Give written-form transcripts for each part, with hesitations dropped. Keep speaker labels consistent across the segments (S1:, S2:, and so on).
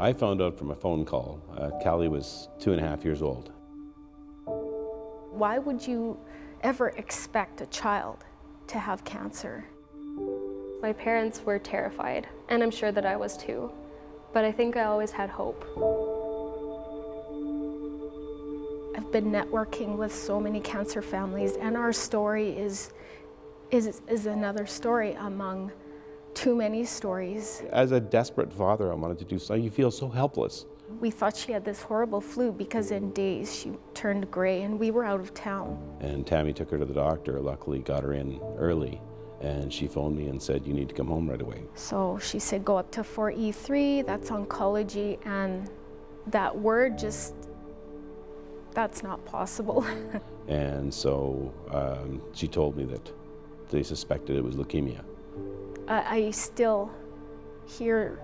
S1: I found out from a phone call. Callie was 2.5 years old.
S2: Why would you ever expect a child to have cancer?
S3: My parents were terrified, and I'm sure that I was too, but I think I always had hope.
S2: I've been networking with so many cancer families, and our story is another story among too many stories.
S1: As a desperate father, I wanted to do something. You feel so helpless.
S2: We thought she had this horrible flu because in days she turned gray, and we were out of town.
S1: And Tammy took her to the doctor, luckily got her in early, and she phoned me and said, you need to come home right away.
S2: So she said, go up to 4E3, that's oncology, and that word just, that's not possible.
S1: And so she told me that they suspected it was leukemia.
S2: I still hear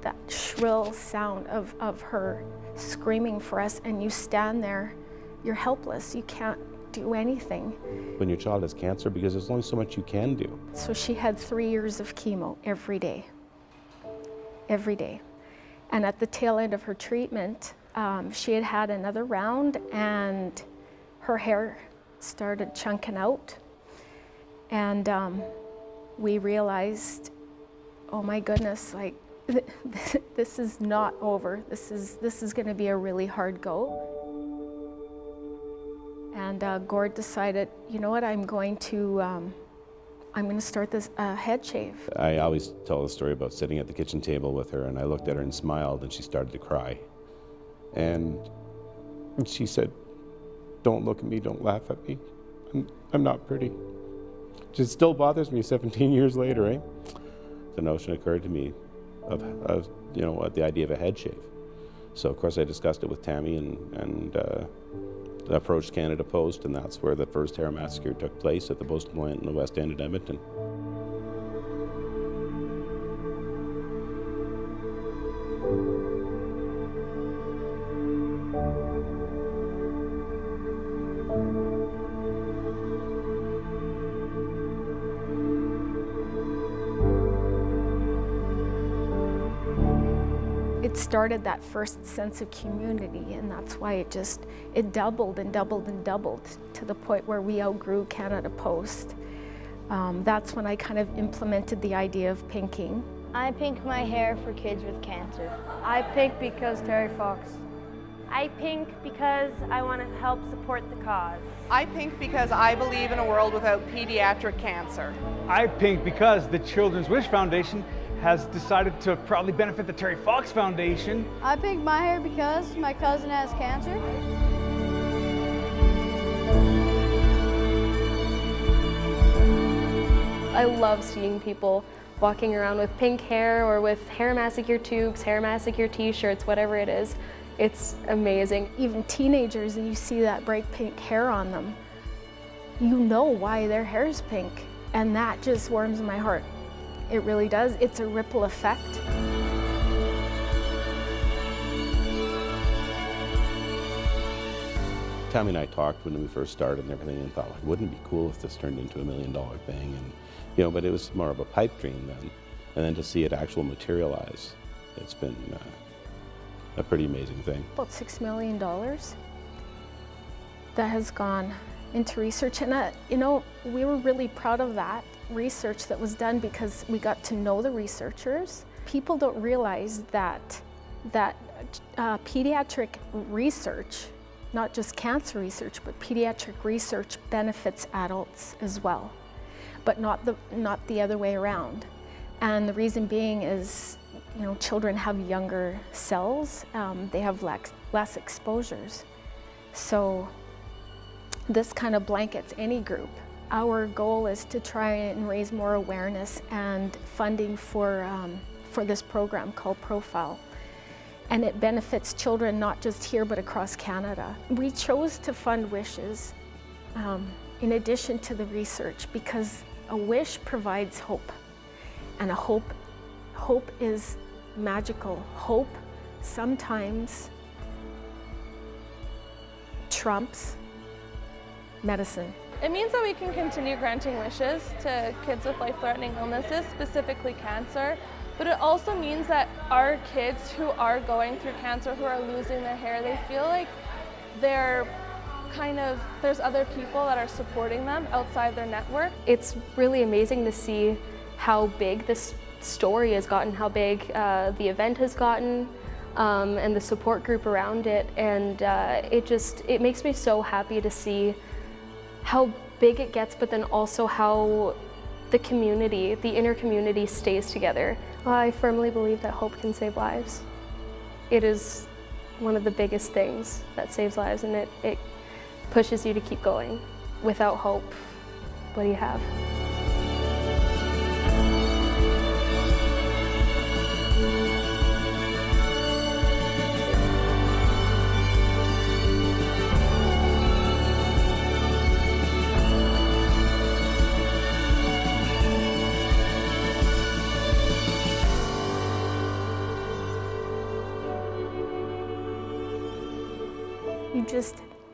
S2: that shrill sound of her screaming for us, and you stand there, you're helpless, you can't do anything.
S1: When your child has cancer, because there's only so much you can do.
S2: So she had 3 years of chemo every day. And at the tail end of her treatment, she had had another round, and her hair started chunking out. And we realized, oh my goodness, like, this is not over. This is going to be a really hard go. And Gord decided, you know what, I'm going to start this head shave.
S1: I always tell the story about sitting at the kitchen table with her, and I looked at her and smiled, and she started to cry. And she said, don't look at me, don't laugh at me. I'm not pretty. It still bothers me 17 years later, eh? The notion occurred to me of you know, the idea of a head shave. So of course I discussed it with Tammy and approached Canada Post, and that's where the first hair massacre took place, at the postal plant in the West End of Edmonton.
S2: It started that first sense of community, and that's why it doubled and doubled and doubled to the point where we outgrew Canada Post. That's when I kind of implemented the idea of pinking.
S4: I pink my hair for kids with cancer.
S5: I pink because Terry Fox.
S6: I pink because I want to help support the cause.
S7: I pink because I believe in a world without pediatric cancer.
S8: I pink because the Children's Wish Foundation has decided to proudly benefit the Terry Fox Foundation.
S5: I pink my hair because my cousin has cancer.
S3: I love seeing people walking around with pink hair or with hair massacre tubes, hair massacre t-shirts, whatever it is. It's amazing.
S2: Even teenagers, and you see that bright pink hair on them, you know why their hair is pink, and that just warms my heart. It really does. It's a ripple effect.
S1: Tammy and I talked when we first started and everything, and thought, like, wouldn't it be cool if this turned into $1 million thing? And you know, but it was more of a pipe dream then, and then to see it actually materialize, it's been a pretty amazing thing.
S2: About $6 million that has gone into research, and you know, we were really proud of that research that was done because we got to know the researchers. People don't realize that pediatric research, not just cancer research, but pediatric research benefits adults as well, but not the other way around. And the reason being is, you know, children have younger cells, they have less exposures. So this kind of blankets any group. Our goal is to try and raise more awareness and funding for this program called Profile. And it benefits children not just here but across Canada. We chose to fund wishes in addition to the research because a wish provides hope. And hope is magical. Hope sometimes trumps medicine.
S6: It means that we can continue granting wishes to kids with life-threatening illnesses, specifically cancer,
S9: but it also means that our kids who are going through cancer, who are losing their hair, they feel like they're there's other people that are supporting them outside their network.
S3: It's really amazing to see how big this story has gotten, how big the event has gotten, and the support group around it, and it makes me so happy to see how big it gets, but then also how the community, the inner community, stays together. I firmly believe that hope can save lives. It is one of the biggest things that saves lives, and it pushes you to keep going. Without hope, what do you have?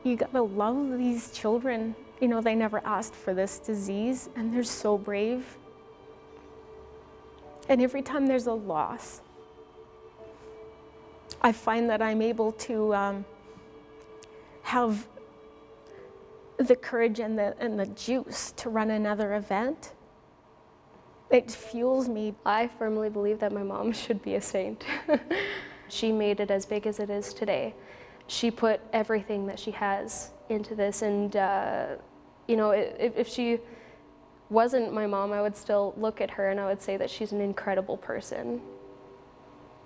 S2: You gotta love these children. You know, they never asked for this disease, and they're so brave. And every time there's a loss, I find that I'm able to have the courage and the juice to run another event. It fuels me.
S3: I firmly believe that my mom should be a saint. She made it as big as it is today. She put everything that she has into this, and you know, if she wasn't my mom, I would still look at her and I would say that she's an incredible person.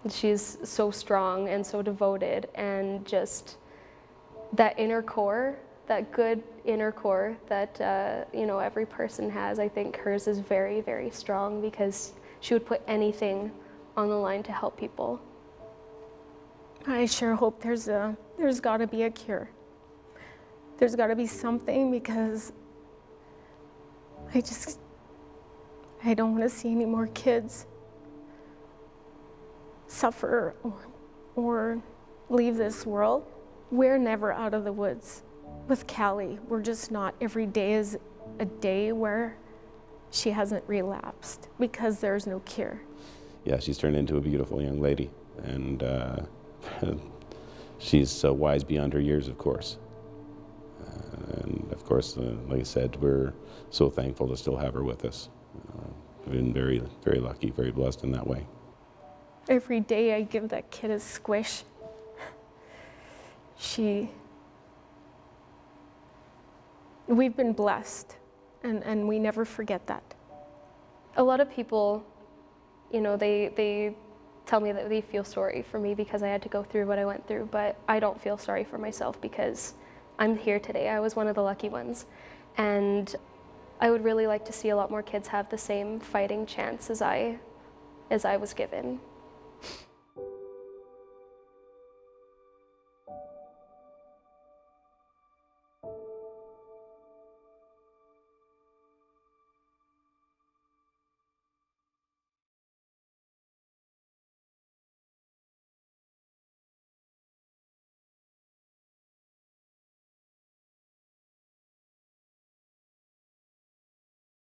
S3: She's so strong and so devoted, and just that inner core, that good inner core that you know, every person has. I think hers is very, very strong, because she would put anything on the line to help people.
S2: I sure hope there's got to be a cure. There's got to be something, because I don't want to see any more kids suffer or leave this world. We're never out of the woods with Callie. We're just not. Every day is a day where she hasn't relapsed, because there's no cure.
S1: Yeah, she's turned into a beautiful young lady, and she's wise beyond her years, of course. And of course, like I said, we're so thankful to still have her with us. We've been very, very lucky, very blessed in that way.
S2: Every day I give that kid a squish. We've been blessed, and we never forget that.
S3: A lot of people, you know, they tell me that they feel sorry for me because I had to go through what I went through, but I don't feel sorry for myself, because I'm here today. I was one of the lucky ones, and I would really like to see a lot more kids have the same fighting chance as I was given.